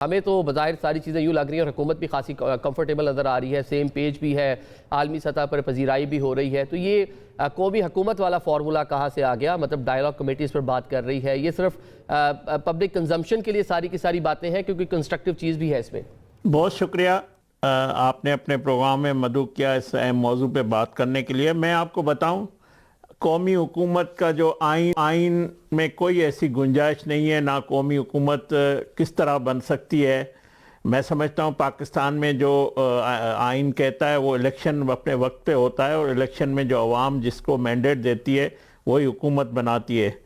हमें तो बज़ाहिर सारी चीज़ें यूँ लग रही हैं और हुकूमत भी खासी कंफर्टेबल नज़र आ रही है, सेम पेज भी है, आलमी सतह पर पजीराई भी हो रही है। तो ये कौमी हुकूमत वाला फार्मूला कहाँ से आ गया? मतलब डायलॉग कमेटीज़ पर बात कर रही है, ये सिर्फ पब्लिक कंजम्पशन के लिए सारी की सारी बातें हैं, क्योंकि कंस्ट्रक्टिव चीज़ भी है इसमें। बहुत शुक्रिया आपने अपने प्रोग्राम में मदऊ किया इस अहम मौजू पे बात करने के लिए। मैं आपको बताऊं, कौमी हुकूमत का जो आइन में कोई ऐसी गुंजाइश नहीं है, ना कौमी हुकूमत किस तरह बन सकती है। मैं समझता हूँ पाकिस्तान में जो आइन कहता है वो इलेक्शन अपने वक्त पे होता है, और इलेक्शन में जो अवाम जिसको मैंडेट देती है वही हुकूमत बनाती है।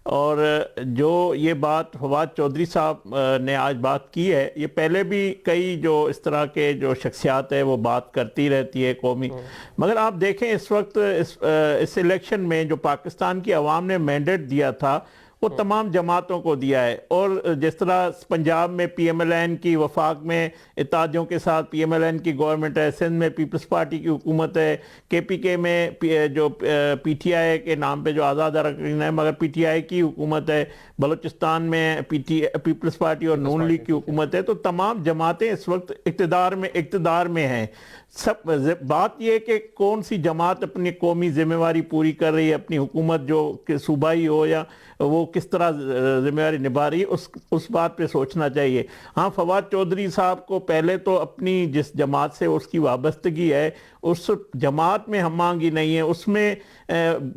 और जो ये बात फवाद चौधरी साहब ने आज बात की है, ये पहले भी कई जो इस तरह के जो शख्सियात है वो बात करती रहती है कौमी। मगर आप देखें इस वक्त इस इलेक्शन में जो पाकिस्तान की आवाम ने मैंडेट दिया था वो तमाम जमातों को दिया है। और जिस तरह पंजाब में PMLN की, वफाक में इत्तेहादियों के साथ PMLN की गवर्नमेंट है, सिंध में पीपल्स पार्टी की हुकूमत है, KPK में जो PTI के नाम पे जो आज़ाद अरकान है मगर PTI की हुकूमत है, बलूचिस्तान में पीपल्स पार्टी और नून लीग की हुकूमत है। तो तमाम जमातें इस वक्त इक़्तिदार में हैं। सब बात यह कि कौन सी जमात अपनी कौमी जिम्मेवारी पूरी कर रही है, अपनी हुकूमत जो कि सूबाई हो या वो किस तरह जिम्मेवारी निभा रही है, उस बात पे सोचना चाहिए। हाँ, फवाद चौधरी साहब को पहले तो अपनी जिस जमात से उसकी वाबस्तगी है उस जमात में हम मांगी नहीं है, उसमें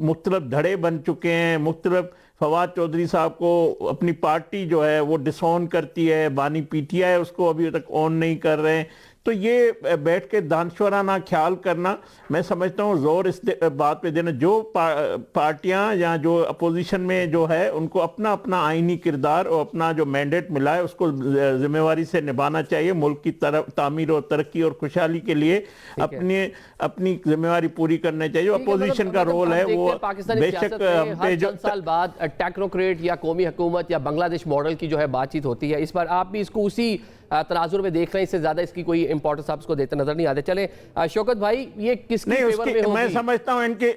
मुख्तलिफ धड़े बन चुके हैं, मुख्तलिफ फवाद चौधरी साहब को अपनी पार्टी जो है वो डिसऑन करती है, बानी PTI उसको अभी तक ऑन नहीं कर रहे हैं। तो ये बैठ के दानश्वराना ख्याल करना, मैं समझता हूँ जोर इस बात पे देना, जो पार्टियां या जो अपोजिशन में जो है उनको अपना अपना आईनी किरदार और अपना जो मैंडेट मिला है उसको जिम्मेवारी से निभाना चाहिए। मुल्क की तरफ तामीर और तरक्की और खुशहाली के लिए अपनी जिम्मेवारी पूरी करनी चाहिए। अपोजिशन का रोल है वो बेशक हर चंद साल बाद टेक्नोक्रेट या कौमी हुकूमत या बांग्लादेश मॉडल की जो है बातचीत होती है, इस बार आप भी इसको उसी तनाजुर में देख रहे हैं, इससे ज्यादा इसकी कोई इंपॉर्टेंस आप इसको देते नजर नहीं आते। चले शौकत भाई, ये किसके फेवर में होगी? मैं समझता हूं इनके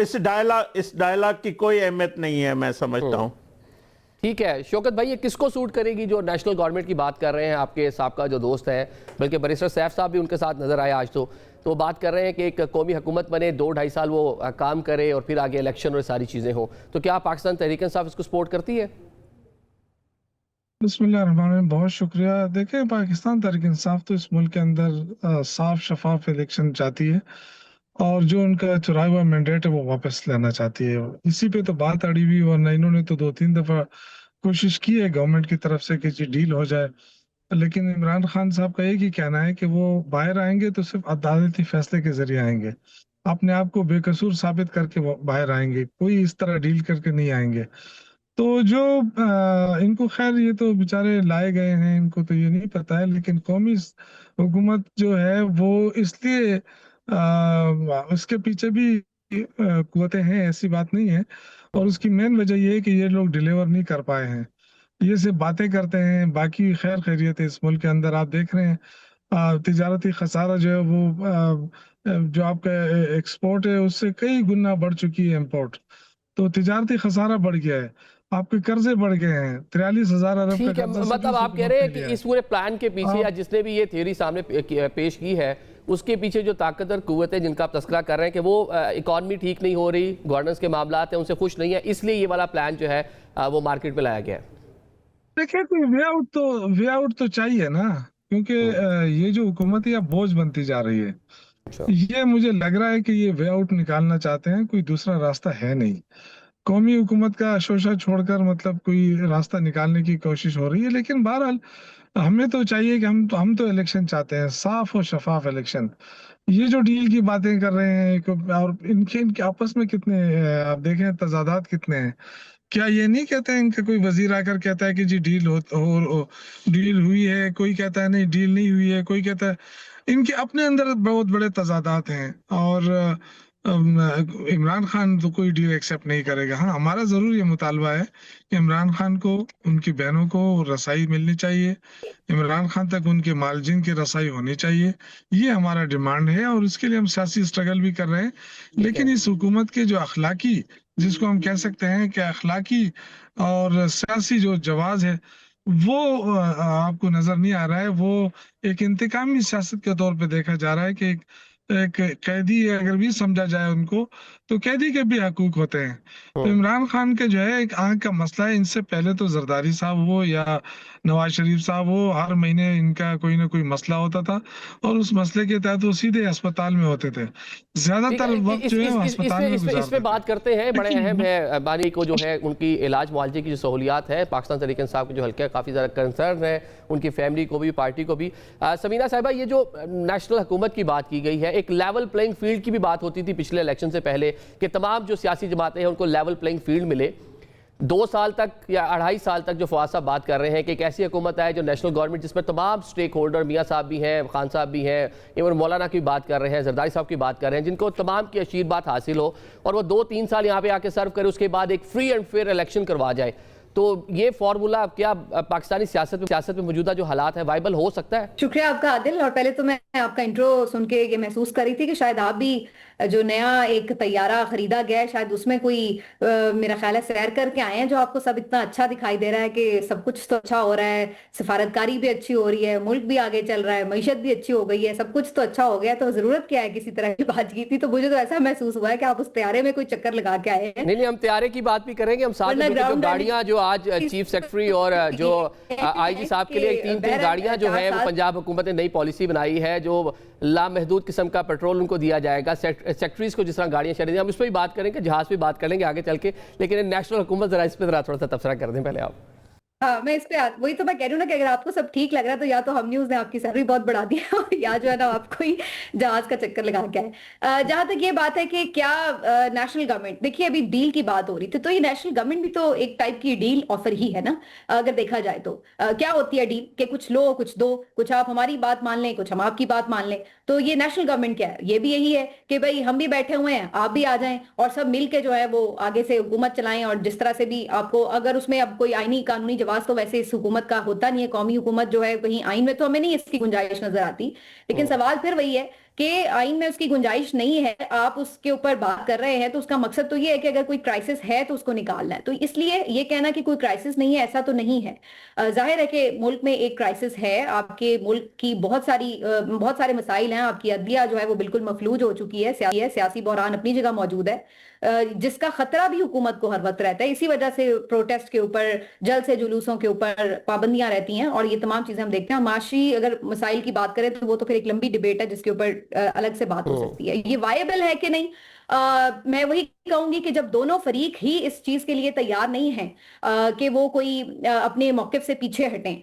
इस डायलॉग की कोई अहमियत नहीं है, मैं समझता हूं। ठीक है शौकत भाई, ये किसको सूट करेगी जो नेशनल गवर्नमेंट की बात कर रहे हैं? आपके साहब का जो दोस्त है, बल्कि बैरिस्टर सैफ साहब भी उनके साथ नजर आए आज, तो बात कर रहे हैं कि एक कौमी हुकूमत बने, 2-2.5 साल वो काम करे और फिर आगे इलेक्शन और सारी चीजें हो। तो क्या पाकिस्तान तहरीक इंसाफ इसको सपोर्ट करती है? बिस्मिल्लाहिर्रहमानिर्रहीम, बहुत शुक्रिया। देखें, पाकिस्तान तहरीक इंसाफ तो इस मुल्क के अंदर साफ शफाफ इलेक्शन चाहती है, और जो उनका चुराया हुआ मैंडेट है वो वापस लेना चाहती है। इसी पे तो बात अड़ी हुई, वरना इन्होंने तो 2-3 दफा कोशिश की है गवर्नमेंट की तरफ से कि जी डील हो जाए। लेकिन इमरान खान साहब का एक ही कहना है कि वो बाहर आएंगे तो सिर्फ अदालती फैसले के जरिए आएंगे, अपने आप को बेकसूर साबित करके वो बाहर आएंगे, कोई इस तरह डील करके नहीं आएंगे। तो जो इनको, खैर ये तो बेचारे लाए गए हैं, इनको तो ये नहीं पता है, लेकिन कौमी हुकूमत जो है वो इसलिए उसके पीछे भी कुव्वतें हैं, ऐसी बात नहीं है। और उसकी मेन वजह ये है कि ये लोग डिलीवर नहीं कर पाए हैं, ये सिर्फ बातें करते हैं, बाकी खैर खैरियत है। इस मुल्क के अंदर आप देख रहे हैं तिजारती खसारा जो है वो जो आपका एक्सपोर्ट है उससे कई गुना बढ़ चुकी है इम्पोर्ट। तो तिजारती खसारा बढ़ गया है, आपके कर्जे बढ़ गए हैं, 43,000 अरब का ठीक है, कर्जा मतलब आप कह रहे हैं कि इस पूरे प्लान के पीछे या जिसने भी ये थ्योरी सामने पेश की है उसके पीछे जो ताकतवर कुव्वत है जिनका आप तस्करा कर रहे हैं कि वो इकॉनमी ठीक नहीं हो रही, गवर्नेंस के मामला हैं उनसे खुश नहीं है, इसलिए ये वाला प्लान जो है वो मार्केट में लाया गया है। देखिए, कोई वे आउट तो चाहिए ना, क्योंकि ये जो हुकूमत है बोझ बनती जा रही है। ये मुझे लग रहा है कि ये वे आउट निकालना चाहते हैं, कोई दूसरा रास्ता है नहीं। कौमी हुकूमत का शोशा छोड़कर मतलब कोई रास्ता निकालने की कोशिश हो रही है। लेकिन बहरहाल हमें तो चाहिए कि हम तो इलेक्शन चाहते हैं, साफ और शफाफ इलेक्शन। ये जो डील की बातें कर रहे हैं, और इनके आपस में कितने आप देखें तजादात कितने हैं। क्या ये नहीं कहते हैं, इनका कोई वजीर आकर कहता है कि जी डील हुई है, कोई कहता है नहीं डील नहीं हुई है, कोई कहता है। इनके अपने अंदर बहुत बड़े तजादात हैं, और इमरान खान तो कोई डील एक्सेप्ट नहीं करेगा। हाँ, हमारा जरूर ये मुतालबा है कि इमरान खान को, उनकी बहनों को रसाई मिलनी चाहिए, इमरान खान तक उनके मालजिन की रसाई होनी चाहिए। ये हमारा डिमांड है, और उसके लिए हम सियासी स्ट्रगल भी कर रहे हैं। लेकिन इस हुकूमत के जो अखलाकी, जिसको हम कह सकते हैं कि अखलाकी और सियासी जो जवाज है, वो आपको नजर नहीं आ रहा है। वो एक इंतकामी सियासत के तौर पे देखा जा रहा है कि एक कैदी अगर भी समझा जाए उनको, तो कैदी के भी हकूक होते हैं। तो हम्म। इमरान खान के जो है एक आंख का मसला है। इनसे पहले तो जरदारी साहब हो या नवाज शरीफ साहब हो, हर महीने इनका कोई ना कोई मसला होता था, और उस मसले के तहत वो सीधे अस्पताल में होते थे। ठीक ज्यादातर है, वक्त जो है वो अस्पताल में इसमें गुजारते थे। बात करते हैं। बड़े अहम लेकिन है बानी को जो है उनकी इलाज मुआवजे की जो सहूलियात है, पाकिस्तान तहरीक इंसाफ के जो हल्के काफ़ी ज़्यादा कंसर्न है उनकी फैमिली को भी, पार्टी को भी। समीना साहिबा, ये जो नेशनल हुकूमत की बात की गई है, एक लेवल प्लेइंग फील्ड की भी बात होती थी पिछले इलेक्शन से पहले कि तमाम जो सियासी जमातें हैं उनको लेवल प्लेइंग फील्ड मिले। 2 साल तक या 2.5 साल तक जो फवाद साहब बात कर रहे हैं कि एक ऐसी हुकूमत है जो नेशनल गवर्नमेंट, जिसमें तमाम स्टेक होल्डर, मियाँ साहब भी हैं, खान साहब भी हैं, इवन मौलाना की बात कर रहे हैं, जरदारी साहब की बात कर रहे हैं, जिनको तमाम की आशीर्वाद हासिल हो और वो 2-3 साल यहाँ पे आके सर्व करे, उसके बाद एक फ्री एंड फेयर इलेक्शन करवा जाए। तो ये फार्मूला क्या पाकिस्तानी सियासत में मौजूदा जो हालात है वाइबल हो सकता है? शुक्रिया आपका आदिल। और पहले तो मैं आपका इंट्रो सुन के ये महसूस कर रही थी कि शायद आप भी जो नया एक तैयारा खरीदा गया है, शायद उसमें कोई मेरा ख्याल है सैर करके आए हैं, जो आपको सब इतना अच्छा दिखाई दे रहा है कि सब कुछ तो अच्छा हो रहा है, सफारतकारी भी अच्छी हो रही है, मुल्क भी आगे चल रहा है, मईशत भी अच्छी हो गई है, सब कुछ तो अच्छा हो गया, तो जरूरत क्या है किसी तरह की बात की थी। तो मुझे तो ऐसा महसूस हुआ है कि आप उस तैयारे में कोई चक्कर लगा के आए हैं। नहीं, हम तैयारे की बात भी करेंगे, हम साथ में जो गाड़ियां जो आज चीफ सेक्रेटरी और जो आईजी साहब के लिए 3-3 गाड़ियां जो है वो पंजाब हुकूमत ने नई पॉलिसी बनाई है, जो लामहदूद किस्म का पेट्रोल उनको दिया जाएगा, सेक्रेटरीज को जिस तरह गाड़ियां चढ़ी, हम इस पर भी बात करेंगे, जहाज पे बात करेंगे आगे चल के। लेकिन नेशनल हुकूमत जरा इस पर जरा थोड़ा सा तबसरा कर दें पहले आप। हाँ, मैं इस पे वही तो मैं कह रही हूँ ना कि अगर आपको सब ठीक लग रहा है तो या तो हम न्यूज ने आपकी सैलरी बहुत बढ़ा दी है, और या जो है ना आपको ही जहाज का चक्कर लगा के आए। जहां तक ये बात है कि क्या नेशनल गवर्नमेंट, देखिए अभी डील की बात हो रही थी, तो ये नेशनल गवर्नमेंट भी तो एक टाइप की डील ऑफर ही है ना, अगर देखा जाए तो। क्या होती है डील कि कुछ लो कुछ दो, कुछ आप हमारी बात मान लें, कुछ हम आपकी बात मान लें। तो ये नेशनल गवर्नमेंट क्या है, ये भी यही है कि भाई हम भी बैठे हुए हैं, आप भी आ जाएं और सब मिलके जो है वो आगे से हुकूमत चलाएं। और जिस तरह से भी आपको, अगर उसमें अब कोई आईनी कानूनी जवाब तो वैसे इस हुकूमत का होता नहीं है, कौमी हुकूमत जो है कहीं आइन में तो हमें नहीं इसकी गुंजाइश नजर आती। लेकिन सवाल फिर वही है कि आइन में उसकी गुंजाइश नहीं है, आप उसके ऊपर बात कर रहे हैं, तो उसका मकसद तो ये है कि अगर कोई क्राइसिस है तो उसको निकालना है। तो इसलिए ये कहना कि कोई क्राइसिस नहीं है, ऐसा तो नहीं है। जाहिर है कि मुल्क में एक क्राइसिस है, आपके मुल्क की बहुत सारे मसाइल हैं, आपकी अदलिया जो है वो बिल्कुल मफलूज हो चुकी है, सियासी बहरान अपनी जगह मौजूद है, जिसका खतरा भी हुकूमत को हर वक्त रहता है। इसी वजह से प्रोटेस्ट के ऊपर, जल से जुलूसों के ऊपर पाबंदियां रहती हैं, और ये तमाम चीजें हम देखते हैं। माशी अगर मसाइल की बात करें तो वो तो फिर एक लंबी डिबेट है जिसके ऊपर अलग से बात हो सकती है। ये वायबल है कि नहीं, मैं वही कहूंगी कि जब दोनों फरीक ही इस चीज के लिए तैयार नहीं है कि वो कोई अपने मौकिफ से पीछे हटें,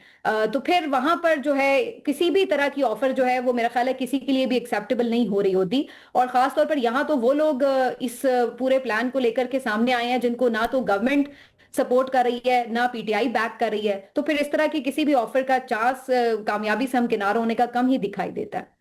तो फिर वहां पर जो है किसी भी तरह की ऑफर जो है वो मेरा ख्याल है किसी के लिए भी एक्सेप्टेबल नहीं हो रही होती। और खास तौर पर यहाँ तो वो लोग इस पूरे प्लान को लेकर के सामने आए हैं जिनको ना तो गवर्नमेंट सपोर्ट कर रही है, ना पीटीआई बैक कर रही है। तो फिर इस तरह की किसी भी ऑफर का चांस कामयाबी से हम किनार होने का कम ही दिखाई देता है।